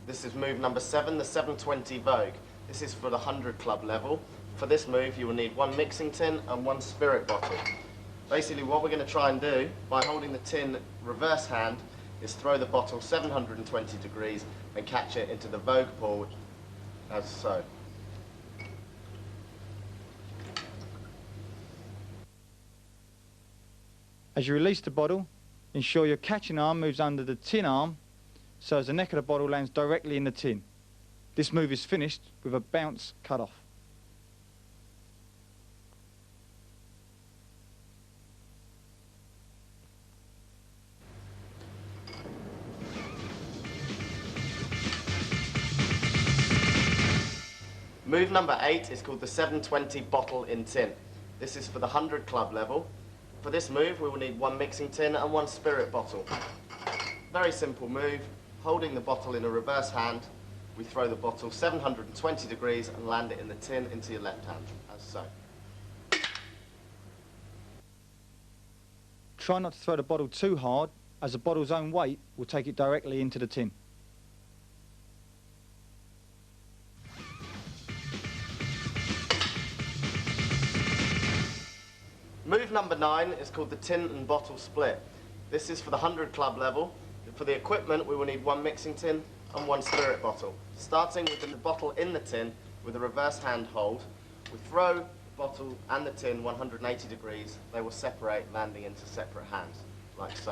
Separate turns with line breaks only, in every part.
This is move number 7, the 720 Vogue. This is for the 100 club level. For this move, you will need 1 mixing tin and 1 spirit bottle. Basically, what we're going to try and do, by holding the tin reverse hand, is throw the bottle 720 degrees and catch it into the Vogue pool, as so.
As you release the bottle, ensure your catching arm moves under the tin arm so as the neck of the bottle lands directly in the tin. This move is finished with a bounce cut off.
Move number 8 is called the 720 bottle in tin. This is for the 100 club level. For this move, we will need 1 mixing tin and 1 spirit bottle. Very simple move. Holding the bottle in a reverse hand, we throw the bottle 720 degrees and land it in the tin into your left hand, as so.
Try not to throw the bottle too hard, as the bottle's own weight will take it directly into the tin.
Move number 9 is called the tin and bottle split. This is for the 100 club level. For the equipment, we will need 1 mixing tin and 1 spirit bottle. Starting with the bottle in the tin with a reverse hand hold, we throw the bottle and the tin 180 degrees. They will separate, landing into separate hands, like so.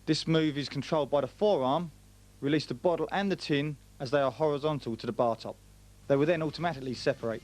This move is controlled by the forearm. Release the bottle and the tin as they are horizontal to the bar top. They will then automatically separate.